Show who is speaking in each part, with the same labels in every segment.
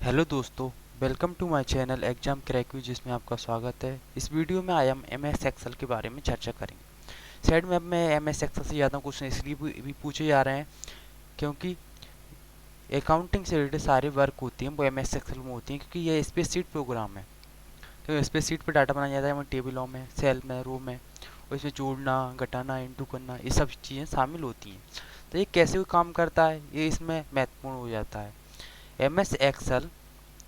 Speaker 1: Hello दोस्तों, welcome to my channel exam crack जिसमें आपका स्वागत है। इस वीडियो में हम एम एस एक्सेल के बारे में चर्चा करेंगे। साइड में अब मैं एम एस एक्सेल से ज़्यादा क्वेश्चन इसलिए भी पूछे जा रहे हैं क्योंकि अकाउंटिंग से रिलेटेड सारे वर्क होती हैं वो एम एस एक्सेल में होती हैं, क्योंकि ये स्प्रेडशीट प्रोग्राम है। तो स्प्रेडशीट पर डाटा बनाया जाता है, टेबलों में, सेल में, रो में, और इसमें जोड़ना, घटाना, इंटू करना, ये सब चीज़ें शामिल होती हैं। तो ये कैसे काम करता है ये इसमें महत्वपूर्ण हो जाता है। एम एस एक्सेल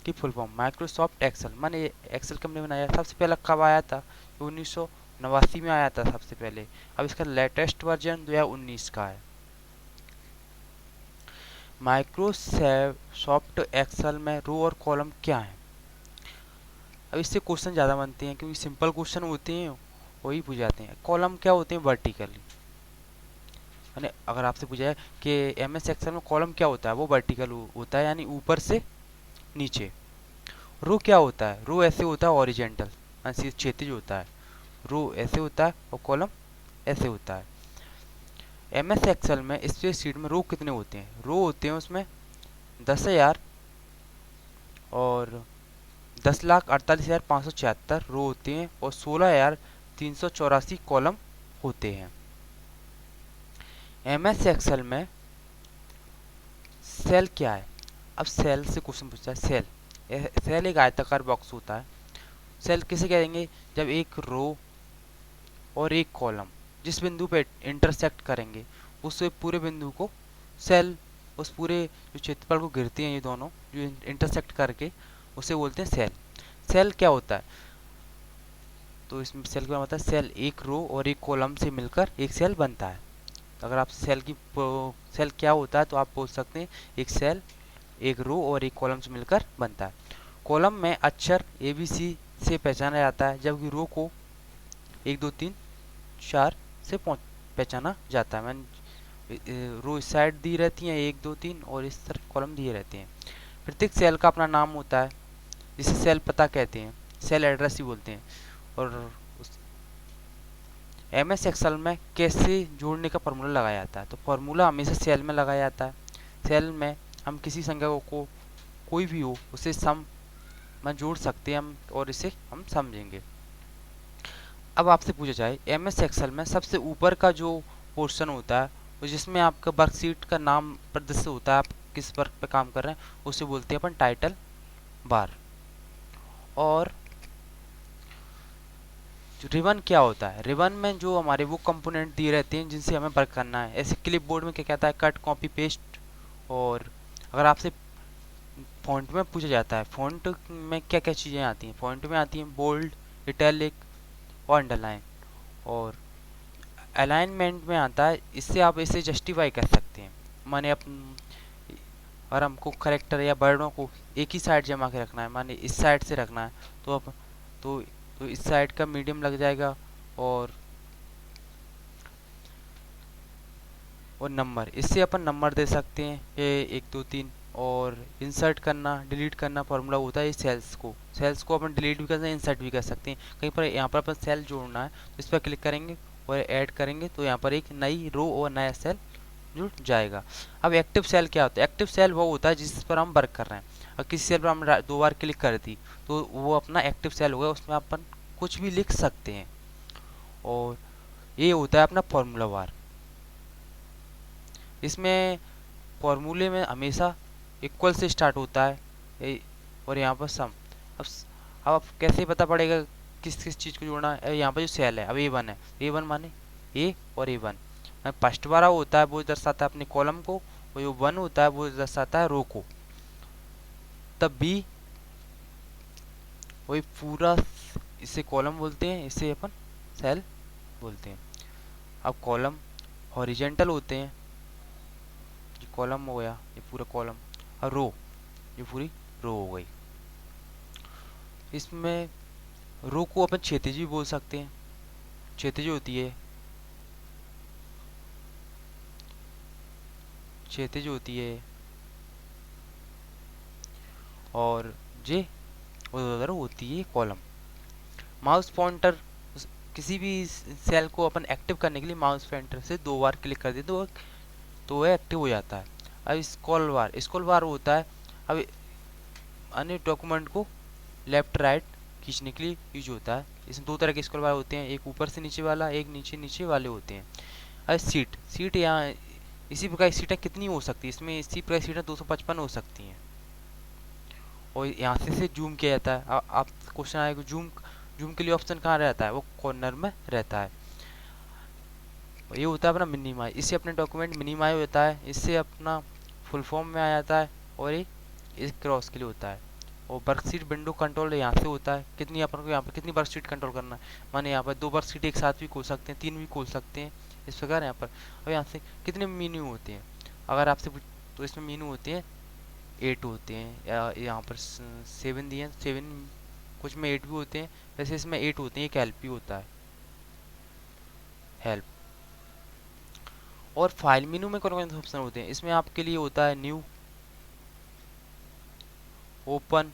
Speaker 1: की फुल फॉर्म माइक्रोसॉफ्ट एक्सेल, माने एक्सेल कंपनी बनाया सबसे पहला कब आया था? 1989 में आया था सबसे पहले। अब इसका लेटेस्ट वर्जन 2019 का है। माइक्रोसॉफ्ट एक्सेल में रो और कॉलम क्या है? अब इससे क्वेश्चन ज़्यादा बनते हैं क्योंकि सिंपल क्वेश्चन होते हैं वही पूछ जाते हैं। कॉलम क्या होते हैं? वर्टिकली, यानी अगर आपसे पूछा जाए कि एम एस एक्सेल में कॉलम क्या होता है, वो वर्टिकल होता है, यानी ऊपर से नीचे। रो क्या होता है? रो ऐसे होता है हॉरिजेंटल, यानी क्षैतिज होता है। रो ऐसे होता है और कॉलम ऐसे होता है। एम एस एक्सेल में स्प्रेडशीट में रो कितने होते हैं? रो होते हैं उसमें 10,000 और 10,48,576 रो होते हैं और 16,384 कॉलम होते हैं। एम एस एक्सेल में सेल क्या है? अब सेल से क्वेश्चन पूछता है। सेल एक आयताकार बॉक्स होता है। सेल किसे कहेंगे? जब एक रो और एक कॉलम जिस बिंदु पे इंटरसेक्ट करेंगे उस पूरे बिंदु को सेल, उस पूरे जो क्षेत्रफल को घिरती हैं ये दोनों जो इंटरसेक्ट करके, उसे बोलते हैं सेल। सेल क्या होता है? तो इसमें सेल क्या होता है? सेल एक रो और एक कॉलम से मिलकर एक सेल बनता है। तो अगर आप सेल क्या होता है तो आप बोल सकते हैं एक सेल एक रो और एक कॉलम से मिलकर बनता है। कॉलम में अक्षर ABC से पहचाना जाता है, जबकि रो को 1 2 3 4 से पहचाना जाता है। रो इस साइड दी रहती हैं 1 2 3 और इस तरफ कॉलम दिए रहते हैं। प्रत्येक सेल का अपना नाम होता है जिसे सेल पता कहते हैं, सेल एड्रेस ही बोलते हैं। और एम एस एक्सेल में कैसे जोड़ने का फार्मूला लगाया जाता है? तो फार्मूला हमेशा सेल में लगाया जाता है। सेल में हम किसी संख्या को कोई भी हो उसे सम में जोड़ सकते हैं हम, और इसे हम समझेंगे। अब आपसे पूछा जाए एम एस एक्सेल में सबसे ऊपर का जो पोर्शन होता है वो जिसमें आपका वर्कशीट का नाम प्रदर्शित होता है, आप किस वर्क पे काम कर रहे हैं, उसे बोलते हैं अपन टाइटल बार। और रिबन क्या होता है? रिबन में जो हमारे वो कंपोनेंट दिए रहते हैं जिनसे हमें वर्क करना है। ऐसे क्लिप बोर्ड में क्या कहता है? Cut, copy, paste. और अगर आपसे फॉन्ट में पूछा जाता है फॉन्ट में क्या क्या चीज़ें आती हैं, फॉन्ट में आती हैं बोल्ड, इटैलिक और अंडरलाइन। और अलाइनमेंट में आता है, इससे आप इसे जस्टिफाई कर सकते हैं। माने अगर हमको करेक्टर या वर्डों को एक ही साइड जमा के रखना है, माने इस साइड से रखना है, तो अब तो, तो इस साइड का मीडियम लग जाएगा। और नंबर, इससे अपन नंबर दे सकते हैं ये 1 2 3। और इंसर्ट करना, डिलीट करना फार्मूला होता है। सेल्स को अपन डिलीट भी कर सकते हैं, इंसर्ट भी कर सकते हैं। कहीं पर यहाँ पर अपन सेल जोड़ना है तो इस पर क्लिक करेंगे और ऐड करेंगे तो यहाँ पर एक नई रो और नया सेल जुड़ जाएगा। अब एक्टिव सेल क्या होता है? एक्टिव सेल वो होता है जिस पर हम वर्क कर रहे हैं। और किसी सेल पर हम 2 बार क्लिक कर दी तो वो अपना एक्टिव सेल होगा, उसमें अपन कुछ भी लिख सकते हैं। और ये होता है अपना फॉर्मूला बार। इसमें फॉर्मूले में हमेशा इक्वल से स्टार्ट होता है और यहाँ पर सम। अब अब कैसे पता पड़ेगा किस किस चीज़ को जोड़ना है? यहाँ पर जो सेल है, अब A1 है, A1 माने A और A1। फर्स्ट वाला होता है वो दर्शाता है अपने कॉलम को, और जो 1 होता है वो दर्शाता है रो को। तब B वही पूरा, इसे कॉलम बोलते हैं, इसे अपन सेल बोलते हैं। अब कॉलम हॉरिजेंटल होते हैं, ये कॉलम हो गया, ये पूरा कॉलम। और रो, ये पूरी रो हो गई। इसमें रो को अपन क्षैतिज भी बोल सकते हैं, क्षैतिज होती है, क्षैतिज होती है। और जे उधर होती है कॉलम। माउस पॉइंटर, किसी भी सेल को अपन एक्टिव करने के लिए माउस पॉइंटर से 2 बार क्लिक कर दे तो वह एक्टिव हो जाता है। अब स्क्रॉल बार होता है। अब अन्य डॉक्यूमेंट को लेफ्ट राइट खींचने के लिए यूज होता है। इसमें दो तरह के स्क्रॉल बार होते हैं, एक ऊपर से नीचे वाला, एक नीचे नीचे वाले होते हैं। अब सीट यहाँ इसी प्रकार की सीटें कितनी हो सकती है, इसमें इसी प्रकार की सीटें 255 हो सकती हैं। और यहाँ से जूम किया जाता है। आप क्वेश्चन आएगा जूम जूम के लिए ऑप्शन कहाँ रहता है, वो कॉर्नर में रहता है। ये होता है अपना मिनिमाइज, इससे अपने डॉक्यूमेंट मिनिमाइज होता है, इससे अपना फुल फॉर्म में आ जाता है। और ये इस क्रॉस के लिए होता है। और वर्कशीट विंडो कंट्रोल यहाँ से होता है, कितनी अपन को यहाँ पर कितनी वर्कशीट कंट्रोल करना है, माने यहाँ पर 2 वर्कशीट एक साथ भी खोल सकते हैं, 3 भी खोल सकते हैं, इस प्रकार यहाँ पर। और यहाँ से कितने मीनू होते हैं, अगर आपसे तो इसमें मीनू होते हैं 8 होते हैं, या यहाँ पर 7 दिए हैं, 7 कुछ में 8 भी होते हैं, वैसे इसमें 8 होते हैं। एक हेल्प भी होता है, हेल्प। और फाइल मेनू में कौन कौन से ऑप्शन होते हैं, इसमें आपके लिए होता है new, open,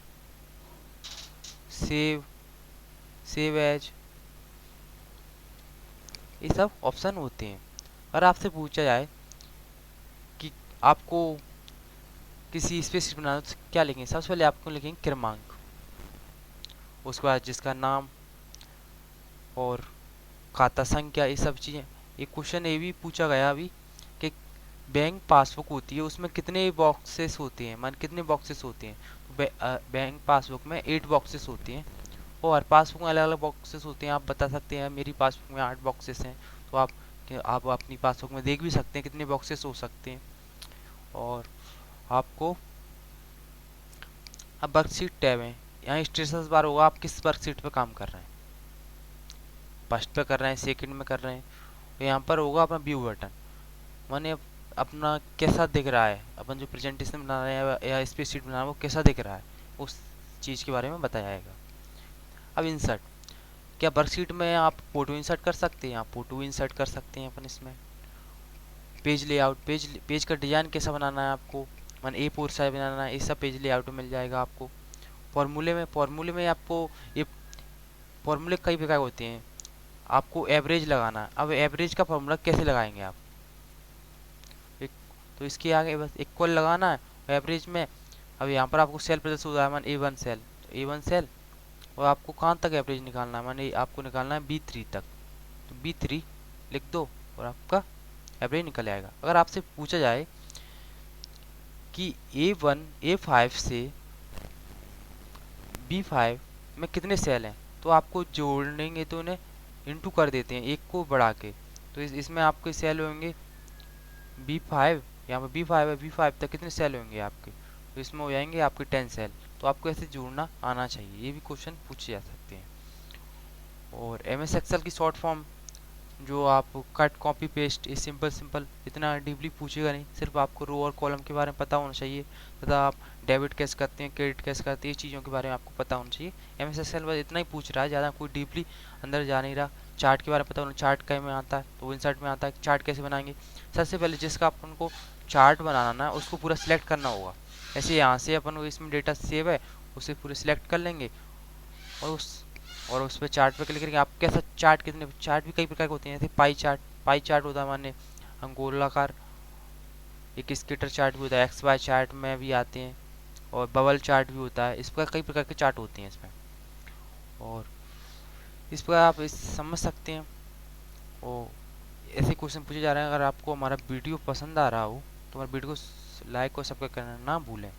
Speaker 1: save, save as, ये सब ऑप्शन होते हैं। अगर आपसे पूछा जाए कि आपको किसी स्पेस बनाना है तो क्या लिखेंगे, सबसे पहले आपको लिखेंगे क्रमांक, उसके बाद जिसका नाम और खाता संख्या, ये सब चीज़ें। एक क्वेश्चन ये भी पूछा गया अभी कि बैंक पासबुक होती है, उसमें कितने बॉक्सेस होते हैं, मान कितने बॉक्सेस होते हैं। तो बैंक पासबुक में 8 बॉक्सेस होती हैं, और हर पासबुक में अलग अलग बॉक्सेस होते हैं। आप बता सकते हैं मेरी पासबुक में 8 बॉक्सेस हैं, तो आप अपनी पासबुक में देख भी सकते हैं कितने बॉक्सेस हो सकते हैं। और आपको अब वर्कशीट टैब है, यहाँ स्टेटस बार होगा आप किस वर्कशीट पे काम कर रहे हैं, फर्स्ट पे कर रहे हैं, सेकंड में कर रहे हैं। तो यहाँ पर होगा अपना व्यू बटन, माने अपना कैसा दिख रहा है, अपन जो प्रेजेंटेशन बना रहे हैं या स्प्रेडशीट बना रहे हैं वो कैसा दिख रहा है, उस चीज़ के बारे में बताया जाएगा। अब इंसर्ट, क्या वर्कशीट में आप फोटो इंसर्ट कर सकते हैं, आप फोटो इंसर्ट कर सकते हैं अपन इसमें। पेज लेआउट, पेज का डिज़ाइन कैसा बनाना है आपको, मान A4 साइज बनाना है, ये सब पेज लेआउट में मिल जाएगा आपको। फॉर्मूले में आपको ये फॉर्मूले कई प्रकार के होते हैं, आपको एवरेज लगाना है। अब एवरेज का फॉर्मूला कैसे लगाएंगे आप, एक तो इसके आगे बस इक्वल लगाना है एवरेज में। अब यहाँ पर आपको सेल प्रदर्शित होता है, मान A1 सेल, तो A1 सेल, और आपको कहाँ तक एवरेज निकालना है, माने आपको निकालना है B3 तक, तो B3 लिख दो और आपका एवरेज निकल आएगा। अगर आपसे पूछा जाए कि A1 A5 से B5 में कितने सेल हैं, तो आपको जोड़ेंगे तो उन्हें इंटू कर देते हैं एक को बढ़ा के, तो इसमें आपके सेल होंगे B5, यहाँ पर B5 है, B5 तक कितने सेल होंगे आपके, तो इसमें हो जाएंगे आपके 10 सेल। तो आपको ऐसे जोड़ना आना चाहिए, ये भी क्वेश्चन पूछे जा सकते हैं। और MS एक्सेल की शॉर्ट फॉर्म जो आप कट कॉपी पेस्ट, ये सिंपल इतना डीपली पूछेगा नहीं, सिर्फ आपको रो और कॉलम के बारे में पता होना चाहिए, तथा आप डेबिट कैसे करते हैं, क्रेडिट कैसे करते हैं, ये चीज़ों के बारे में आपको पता होना चाहिए। MS एक्सेल बस इतना ही पूछ रहा है, ज़्यादा कोई डीपली अंदर जा नहीं रहा। चार्ट के बारे में पता होना, चार्ट कहीं में आता है तो इंसर्ट में आता है, चार्ट कैसे बनाएंगे। सबसे पहले जिसका अपन को चार्ट बनाना है उसको पूरा सिलेक्ट करना होगा। ऐसे यहाँ से अपन को इसमें डेटा सेव है, उसे पूरे सिलेक्ट कर लेंगे और उस पर चार्ट पे क्लिक करेंगे। आप कैसा चार्ट, कितने चार्ट भी कई प्रकार के होते हैं, जैसे पाई चार्ट होता है, माने गोलाकार। एक स्केटर चार्ट भी होता है, XY चार्ट में भी आते हैं, और बबल चार्ट भी होता है। इस प्रकार कई प्रकार के चार्ट होते हैं इसमें, और इस प्रकार आप इस समझ सकते हैं। और ऐसे क्वेश्चन पूछे जा रहे हैं। अगर आपको हमारा वीडियो पसंद आ रहा हो तो हमारे वीडियो को लाइक और सब्सक्राइब करना ना भूलें।